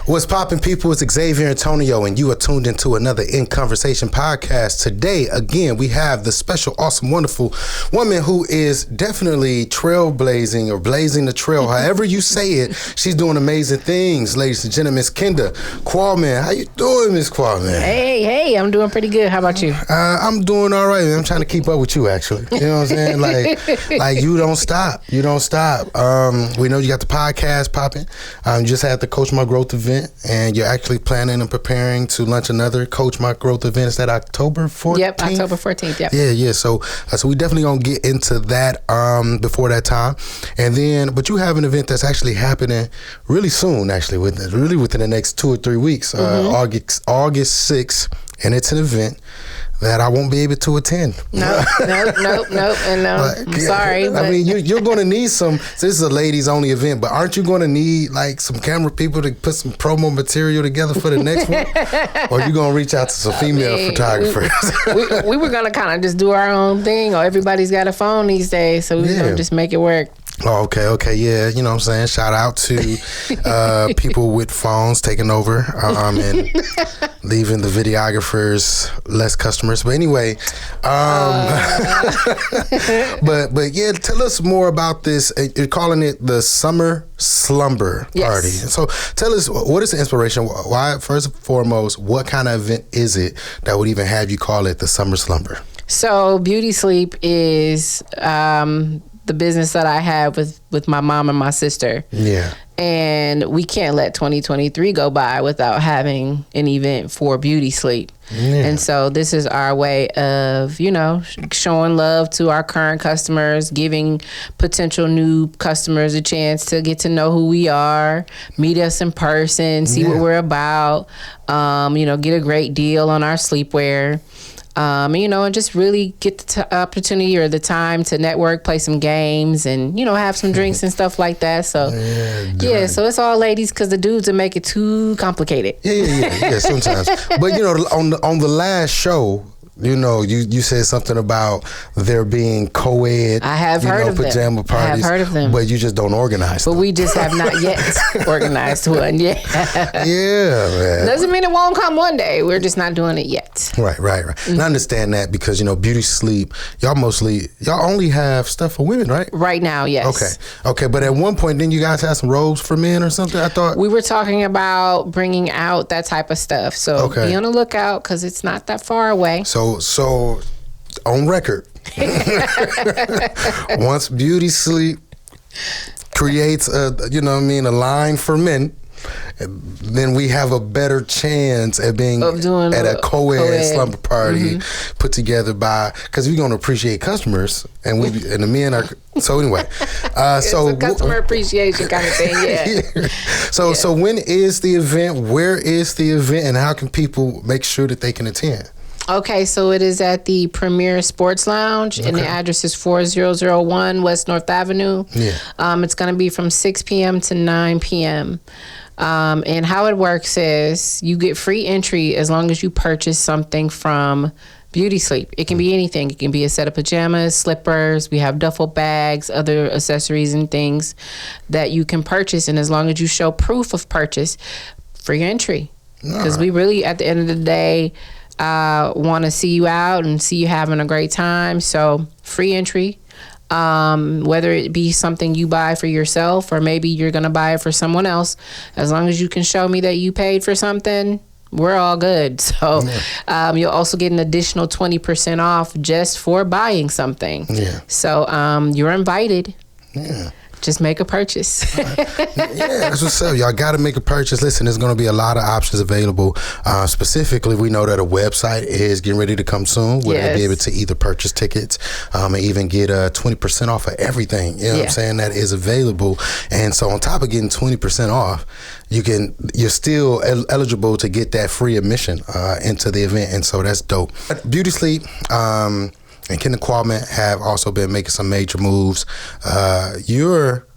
What's poppin', people? It's Xzavier Antonio, and you are tuned into another In Conversation podcast. Today, again, we have the special, awesome, wonderful woman who is definitely trailblazing or blazing the trail. However you say it, she's doing amazing things, ladies and gentlemen. Miss Kenda Qualman. How you doing, Miss Qualman? Hey, I'm doing pretty good. How about you? I'm doing all right. I'm trying to keep up with you, actually. You know what I'm saying? Like you don't stop. You don't stop. We know you got the podcast popping. Just had the Coach My Growth event, and you're actually planning and preparing to launch another Coach My Growth event. Is that October 14th? Yep, October 14th. Yep. Yeah. So we definitely gonna get into that before that time, and then but you have an event that's actually happening really soon. Actually, within the next 2 or 3 weeks, August 6th, and it's an event that I won't be able to attend. Nope. And I'm sorry. I mean, you're going to need some. So this is a ladies only event, but aren't you going to need like some camera people to put some promo material together for the next one? Or are you going to reach out to some female photographers? we were going to kind of just do our own thing, or everybody's got a phone these days, so we're going to just make it work. Oh, okay, yeah, you know what I'm saying? Shout out to people with phones taking over and leaving the videographers less customers. But anyway, but yeah, tell us more about this. You're calling it the Summer Slumber Party. Yes. So tell us, what is the inspiration? Why, first and foremost, what kind of event is it that would even have you call it the Summer Slumber? So Beauty Sleep is the business that I have with my mom and my sister. Yeah. And we can't let 2023 go by without having an event for Beauty Sleep. Yeah. And so this is our way of, showing love to our current customers, giving potential new customers a chance to get to know who we are, meet us in person, see what we're about, get a great deal on our sleepwear. And just really get the opportunity or the time to network, play some games, and, have some drinks and stuff like that. So, so it's all ladies because the dudes will make it too complicated. Yeah, sometimes. But, on the last show, you said something about there being co-ed, I have heard of pajama parties. I have heard of them. But you just don't organize them. But we just have not yet organized one. Yeah. Yeah, man. Doesn't mean it won't come one day. We're just not doing it yet. Right. Mm-hmm. And I understand that because, Beauty Sleep, y'all only have stuff for women, right? Right now, yes. Okay. But at one point, didn't you guys have some robes for men or something? I thought. We were talking about bringing out that type of stuff. So be on the lookout because it's not that far away. So on record, once Beauty Sleep creates a line for men, then we have a better chance at being at a co-ed slumber party put together because we're going to appreciate customers and the men are. So anyway, it's a customer appreciation kind of thing. Yeah. So when is the event? Where is the event? And how can people make sure that they can attend? Okay, so it is at the Premier Sports Lounge, and the address is 4001 West North Avenue. Yeah. It's going to be from 6 p.m. to 9 p.m. And how it works is you get free entry as long as you purchase something from Beauty Sleep. It can be anything. It can be a set of pajamas, slippers. We have duffel bags, other accessories and things that you can purchase. And as long as you show proof of purchase, free entry. Because we really, at the end of the day, want to see you out and see you having a great time. So free entry, whether it be something you buy for yourself or maybe you're going to buy it for someone else, as long as you can show me that you paid for something, we're all good. So you'll also get an additional 20% off just for buying something. Yeah. So you're invited. Yeah. Just make a purchase. Yeah, that's what's up. Y'all got to make a purchase. Listen, there's going to be a lot of options available. Specifically, we know that a website is getting ready to come soon where they'll be able to either purchase tickets and even get 20% off of everything. You know what I'm saying? That is available. And so on top of getting 20% off, you're still eligible to get that free admission into the event. And so that's dope. Beauty Sleep, and Kenda Qualman have also been making some major moves. You're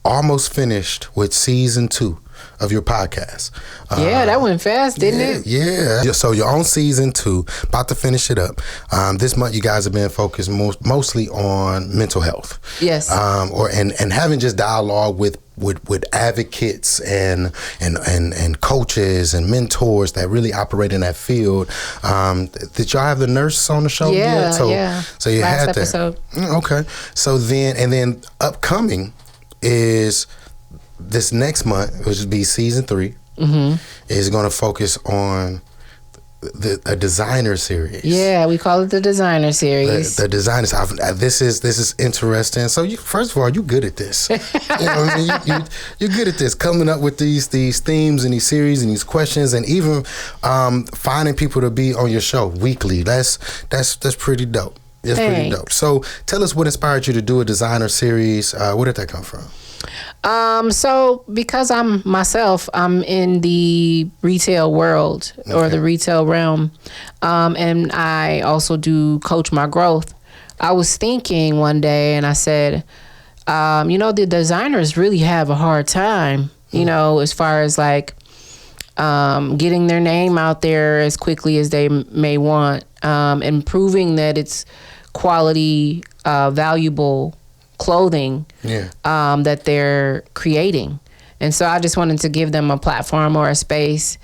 almost finished with season 2 of your podcast. That went fast, didn't it? Yeah. So you're on season 2, about to finish it up. This month, you guys have been focused mostly on mental health. Yes. And having just dialogue with advocates and coaches and mentors that really operate in that field. Did y'all have the nurse on the show yet? So you last had episode. that. Okay. So then upcoming is this next month, which would be season 3, is going to focus on a designer series. Yeah, we call it the designer series. The designers. This is interesting. So first of all, you're good at this. You know what I mean? You're good at this, coming up with these themes and these series and these questions, and even finding people to be on your show weekly. That's pretty dope. It's pretty dope. So tell us what inspired you to do a designer series. Where did that come from? So because I'm in the retail world or the retail realm, and I also do coach my growth. I was thinking one day and I said, the designers really have a hard time, as far as like, getting their name out there as quickly as they may want, and proving that it's quality, valuable clothing that they're creating. And so I just wanted to give them a platform or a space,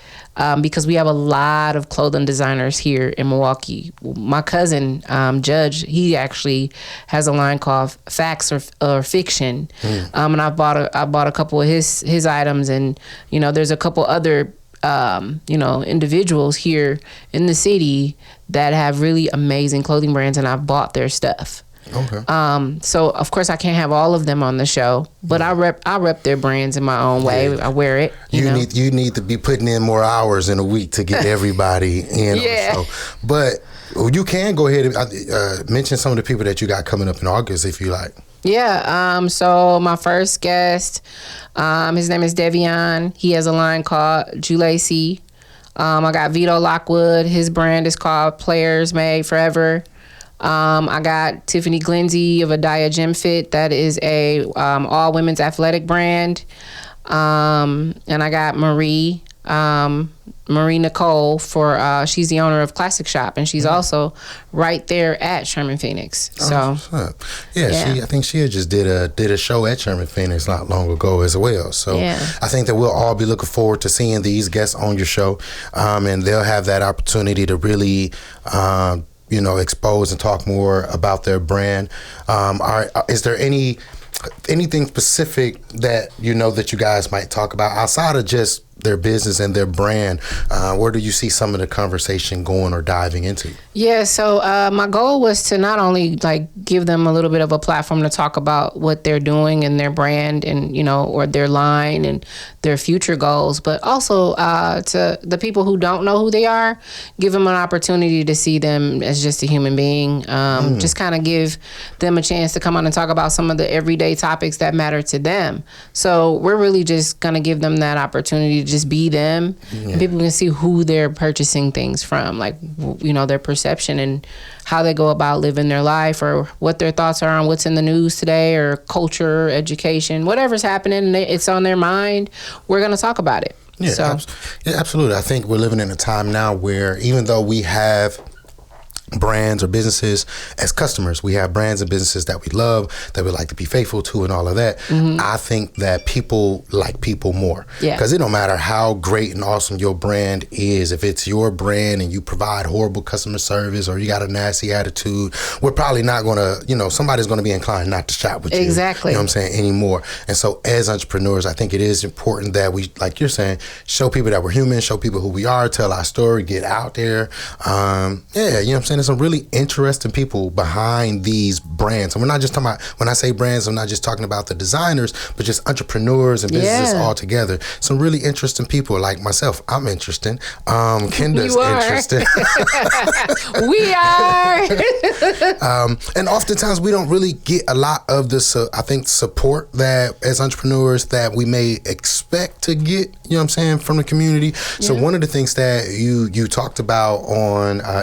because we have a lot of clothing designers here in Milwaukee. My cousin, Judge, he actually has a line called Facts or Fiction. And I bought a couple of his items, and there's a couple other individuals here in the city that have really amazing clothing brands, and I've bought their stuff. Okay. So of course I can't have all of them on the show, but I rep their brands in my own way. Yeah. I wear it. You need to be putting in more hours in a week to get everybody in on the show. But you can go ahead and mention some of the people that you got coming up in August if you like. Yeah. So my first guest, his name is Xzavier. He has a line called Julacy. I got Vito Lockwood. His brand is called Players Made Forever. I got Tiffany Glenzy of Adaya Gym Fit. That is a all women's athletic brand. And I got Marie Nicole for she's the owner of Classic Shop, and she's also right there at Sherman Phoenix. So I think she just did a show at Sherman Phoenix not long ago as well. So I think that we'll all be looking forward to seeing these guests on your show, and they'll have that opportunity to really expose and talk more about their brand. Is there anything specific that that you guys might talk about outside of just their business and their brand? Where do you see some of the conversation going or diving into? Yeah, so my goal was to not only give them a little bit of a platform to talk about what they're doing and their brand and or their line and their future goals, but also to the people who don't know who they are, give them an opportunity to see them as just a human being. Just kind of give them a chance to come on and talk about some of the everyday topics that matter to them. So we're really just gonna give them that opportunity to just be them, and people can see who they're purchasing things from, their perception and how they go about living their life, or what their thoughts are on what's in the news today, or culture, education, whatever's happening, and it's on their mind. We're going to talk about it. Yeah, absolutely. I think we're living in a time now where even though we have brands or businesses as customers, we have brands and businesses that we love, that we like to be faithful to and all of that. I think that people like people more, because it don't matter how great and awesome your brand is. If it's your brand and you provide horrible customer service or you got a nasty attitude, we're probably not gonna, somebody's gonna be inclined not to shop with you. Exactly. You know what I'm saying, anymore. And so as entrepreneurs, I think it is important that we, like you're saying, show people that we're human, show people who we are, tell our story, get out there. You know what I'm saying? There's some really interesting people behind these brands. And we're not just talking about, when I say brands, I'm not just talking about the designers, but just entrepreneurs and businesses all together. Some really interesting people like myself. I'm interesting. Kenda's interesting. We are. And oftentimes we don't really get a lot of the, support that as entrepreneurs that we may expect to get, from the community. So one of the things that you talked about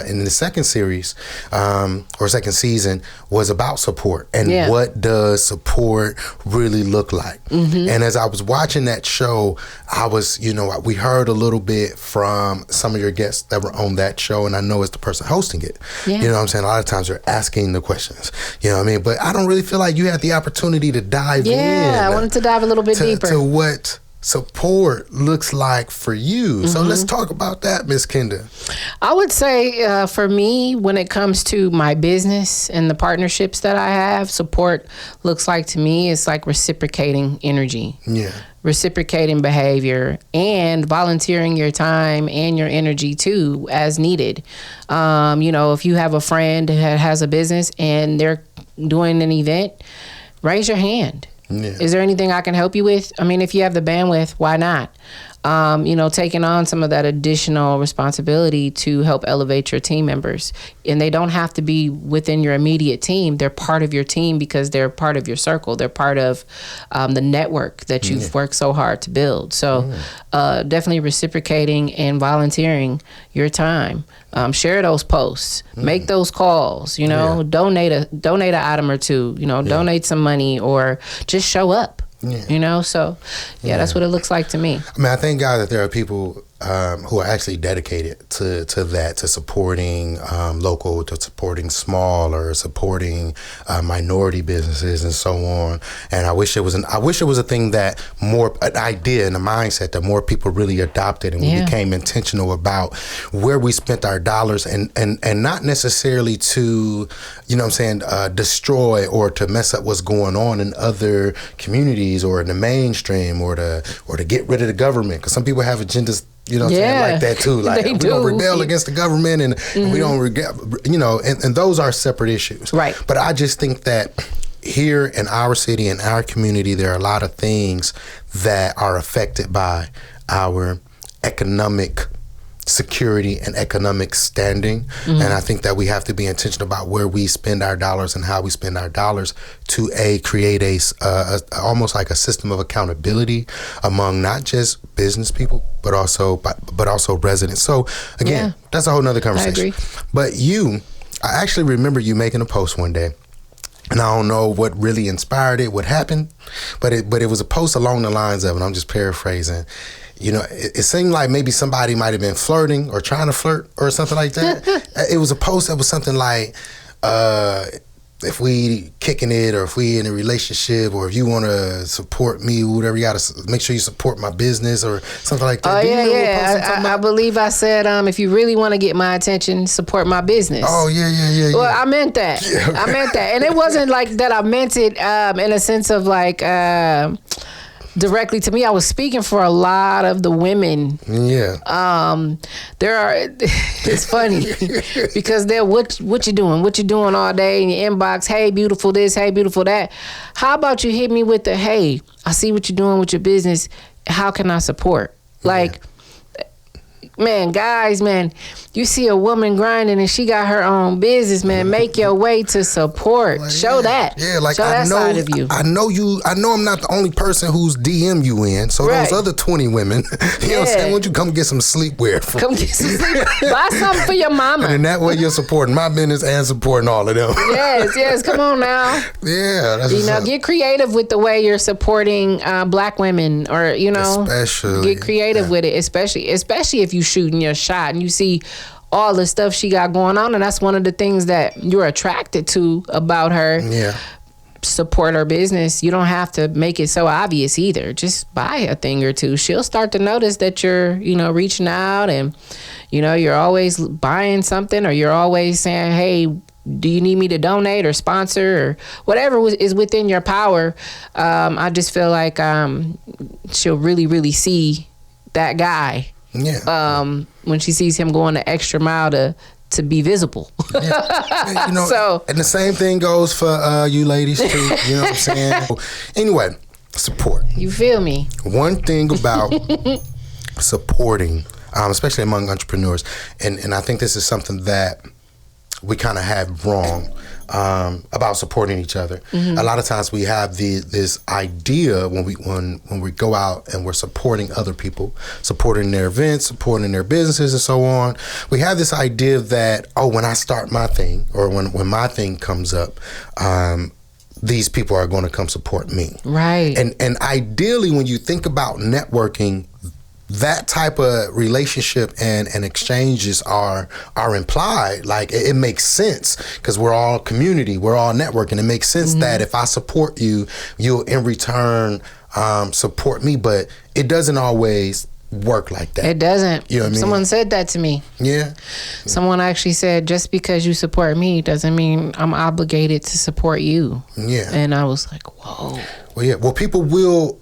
in the second series series or second season was about support and what does support really look like. And as I was watching that show, I was, we heard a little bit from some of your guests that were on that show, and I know it's the person hosting it. You know what I'm saying? A lot of times they're asking the questions, you know what I mean? But I don't really feel like you had the opportunity to dive in. Yeah, I wanted to dive a little bit deeper. To what support looks like for you. So let's talk about that, Miss Kenda. I would say for me, when it comes to my business and the partnerships that I have, support looks like to me, it's like reciprocating energy. Reciprocating behavior and volunteering your time and your energy too as needed. If you have a friend that has a business and they're doing an event, raise your hand. Is there anything I can help you with? I mean, if you have the bandwidth, why not? Taking on some of that additional responsibility to help elevate your team members. And they don't have to be within your immediate team. They're part of your team because they're part of your circle. They're part of the network that you've worked so hard to build. So definitely reciprocating and volunteering your time. Share those posts, make those calls, donate an item or two, donate some money or just show up. That's what it looks like to me. I mean, I thank God that there are people who are actually dedicated to that, to supporting local, to supporting small, or supporting minority businesses and so on. And I wish it was a thing that an idea and a mindset that more people really adopted, and we became intentional about where we spent our dollars, and not necessarily to, destroy or to mess up what's going on in other communities or in the mainstream, or to get rid of the government, because some people have agendas. Like that too. Like we don't rebel against the government, and we don't regret, and those are separate issues. Right. But I just think that here in our city, in our community, there are a lot of things that are affected by our economic security and economic standing. And I think that we have to be intentional about where we spend our dollars and how we spend our dollars to create a almost like a system of accountability among not just business people but also residents. So again, that's a whole nother conversation. I agree. But I actually remember you making a post one day, and I don't know what really inspired it, what happened, but it was a post along the lines of, and I'm just paraphrasing, it seemed like maybe somebody might have been flirting or trying to flirt or something like that. It was a post that was something like, if we kicking it, or if we in a relationship, or if you want to support me, whatever, you got to make sure you support my business or something like that. I believe I said, if you really want to get my attention, support my business. Oh, yeah. Well, I meant that. I meant that. And it wasn't like that I meant it in a sense of like... directly to me. I was speaking for a lot of the women. It's funny because they're what you doing? What you doing all day in your inbox? Hey, beautiful this, hey, beautiful that. How about you hit me with the, hey, I see what you're doing with your business. How can I support? Like, man, guys, man, you see a woman grinding and she got her own business, man. Make your way to support. Like, show that. Yeah, like show that side of you. I know I'm not the only person who's DM you in. So those other 20 women, you know what I'm saying? Why don't you come get some sleepwear from Come get some sleepwear. Buy something for your mama. And that way you're supporting my business and supporting all of them. Yes. Come on now. Yeah, that's get creative with the way you're supporting Black women, or especially get creative with it, especially if you shooting your shot and you see all the stuff she got going on, and that's one of the things that you're attracted to about her. Support her business. You don't have to make it so obvious either. Just buy a thing or two. She'll start to notice that you're reaching out, and you're always buying something, or you're always saying, hey, do you need me to donate or sponsor or whatever is within your power. I just feel like she'll really, really see that guy. When she sees him going the extra mile to be visible. So, and the same thing goes for you ladies too. You know what I'm saying? Anyway, support. You feel me? One thing about supporting, especially among entrepreneurs, and I think this is something that we kind of have wrong. about supporting each other. A lot of times we have this idea when we go out and we're supporting other people, supporting their events, supporting their businesses and so on. We have this idea that, when I start my thing or when my thing comes up, these people are going to come support me. Right. And ideally, when you think about networking, that type of relationship and exchanges are implied. Like it makes sense because we're all community, we're all networking. It makes sense that if I support you, you'll in return support me. But it doesn't always work like that. It doesn't. You know what I mean? Someone said that to me. Yeah. Someone actually said, just because you support me doesn't mean I'm obligated to support you. Yeah. And I was like, whoa. Well, yeah. Well, people will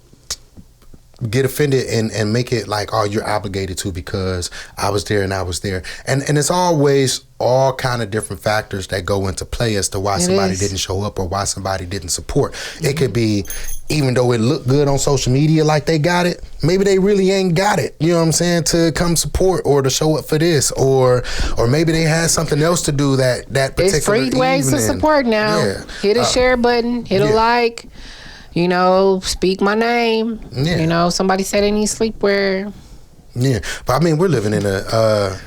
get offended and make it like, you're obligated to because I was there and I was there. And it's always all kind of different factors that go into play as to why somebody didn't show up or why somebody didn't support. It could be, even though it looked good on social media like they got it, maybe they really ain't got it, you know what I'm saying, to come support or to show up for this, or maybe they had something else to do that particular It's free ways to support now. Yeah. Hit a share button, hit a like, speak my name. Yeah. Somebody said they need sleepwear. Yeah, but I mean, we're living in a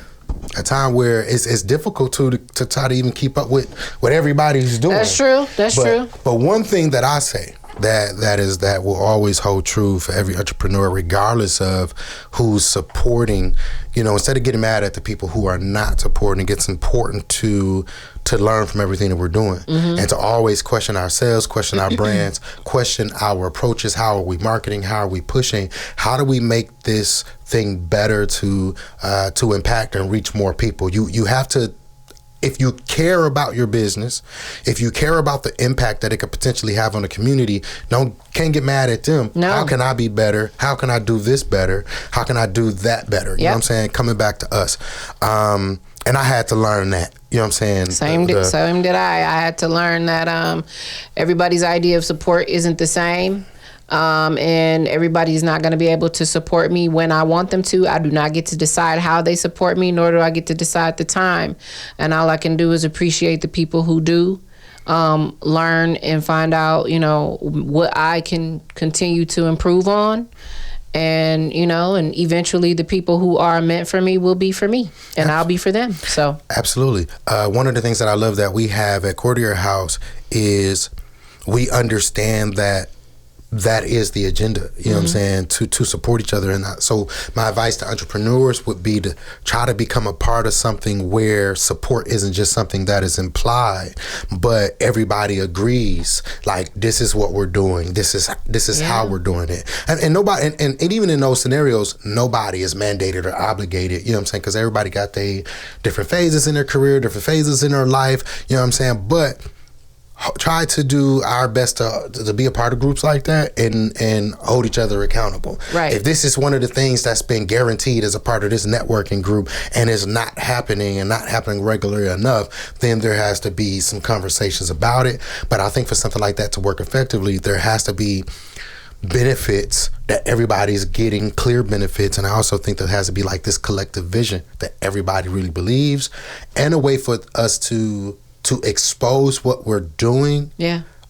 time where it's difficult to try to even keep up with what everybody's doing. That's true. But one thing that I say that will always hold true for every entrepreneur, regardless of who's supporting. Instead of getting mad at the people who are not supporting, it's important to learn from everything that we're doing and to always question ourselves, question our brands, question our approaches. How are we marketing? How are we pushing? How do we make this thing better to impact and reach more people? You have to. If you care about your business, if you care about the impact that it could potentially have on the community, can't get mad at them. No. How can I be better? How can I do this better? How can I do that better? You know what I'm saying? Coming back to us. And I had to learn that. You know what I'm saying? Same did I. I had to learn that everybody's idea of support isn't the same. And everybody's not going to be able to support me when I want them to. I do not get to decide how they support me, nor do I get to decide the time. And all I can do is appreciate the people who do, learn and find out, what I can continue to improve on. And, and eventually the people who are meant for me will be for me and I'll be for them. So absolutely. One of the things that I love that we have at Courtier House is we understand that is the agenda, you know what I'm saying, to support each other. And so my advice to entrepreneurs would be to try to become a part of something where support isn't just something that is implied, but everybody agrees, like, this is what we're doing, this is how we're doing it. And nobody, and even in those scenarios, nobody is mandated or obligated, you know what I'm saying, because everybody got their different phases in their career, different phases in their life, you know what I'm saying, but try to do our best to be a part of groups like that and hold each other accountable. Right. If this is one of the things that's been guaranteed as a part of this networking group and is not happening and not happening regularly enough, then there has to be some conversations about it. But I think for something like that to work effectively, there has to be benefits that everybody's getting, clear benefits. And I also think there has to be like this collective vision that everybody really believes, and a way for us to expose what we're doing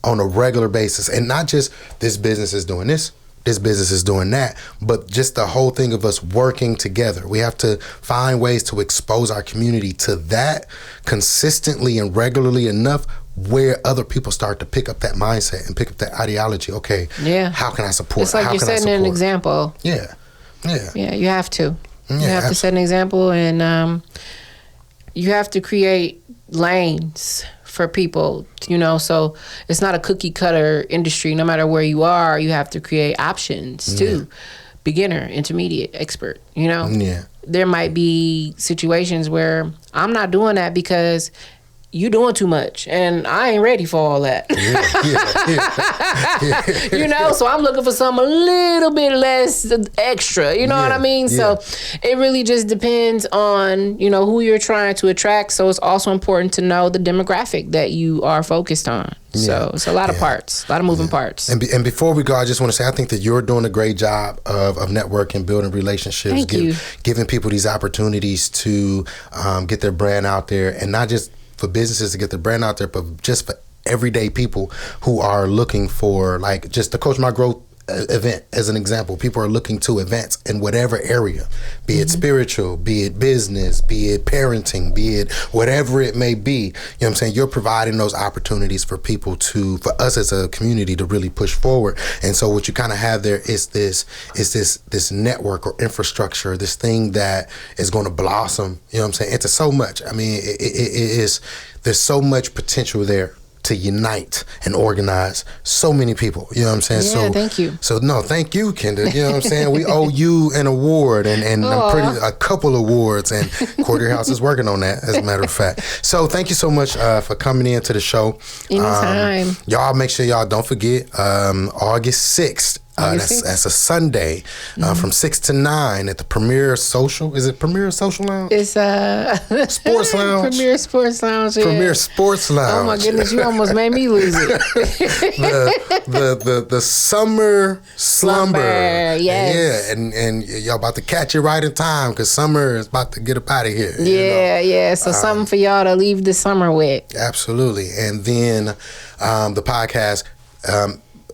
on a regular basis. And not just this business is doing this business is doing that, but just the whole thing of us working together. We have to find ways to expose our community to that consistently and regularly enough where other people start to pick up that mindset and pick up that ideology. Okay, how can I support? It's like you're setting an example. Yeah, you have to. You have to set an example, and you have to create lanes for people, so it's not a cookie cutter industry. No matter where you are, you have to create options too. Beginner, intermediate, expert, there might be situations where I'm not doing that because you doing too much and I ain't ready for all that. So I'm looking for something a little bit less extra, what I mean? So it really just depends on, who you're trying to attract. So it's also important to know the demographic that you are focused on. So it's a lot of parts, a lot of moving parts. And before we go, I just want to say, I think that you're doing a great job of networking, building relationships, giving people these opportunities to get their brand out there, and not just for businesses to get their brand out there, but just for everyday people who are looking for, like, just the Coach My Growth event as an example. People are looking to advance in whatever area, be it spiritual, be it business, be it parenting, be it whatever it may be. You know what I'm saying? You're providing those opportunities for people to, for us as a community to really push forward. And so what you kind of have there is this network or infrastructure, this thing that is going to blossom, you know what I'm saying, into so much. I mean, it is, there's so much potential there to unite and organize so many people. You know what I'm saying? Yeah, thank you. So no, thank you, Kenda. You know what I'm saying? We owe you an award and a couple awards, and Quarter House is working on that, as a matter of fact. So thank you so much for coming in to the show. Anytime. Y'all make sure y'all don't forget August 6th. That's a Sunday from 6 to 9 at the Premier Social. Is it Premier Social Lounge? It's Sports Lounge. Premier Sports Lounge. Yeah. Premier Sports Lounge. Oh my goodness, you almost made me lose it. the summer slumber. Yes. Yeah, and y'all about to catch it right in time because summer is about to get up out of here. Yeah, yeah. So something for y'all to leave the summer with. Absolutely. And then the podcast.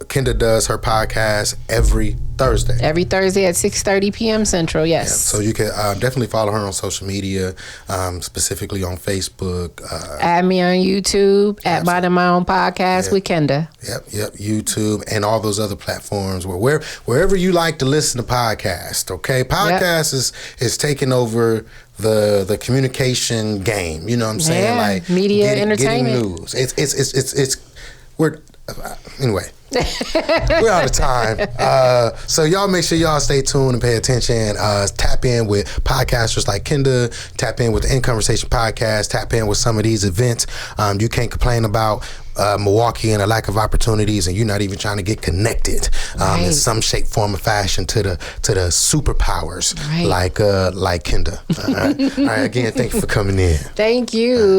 Kenda does her podcast every Thursday. Every Thursday at 6:30 p.m. Central, yes. Yeah, so you can definitely follow her on social media, specifically on Facebook. Add me on YouTube, at Minding My Own Podcast with Kenda. Yep, YouTube, and all those other platforms. Wherever you like to listen to podcasts, okay? Podcast is taking over the communication game. You know what I'm saying? Yeah, like media, entertainment. Getting news. Anyway. We're out of time. So y'all make sure y'all stay tuned and pay attention. Tap in with podcasters like Kenda. Tap in with the In Conversation podcast. Tap in with some of these events. You can't complain about Milwaukee and a lack of opportunities, and you're not even trying to get connected in some shape, form, or fashion to the superpowers like Kenda. All right. Again, thank you for coming in. Thank you.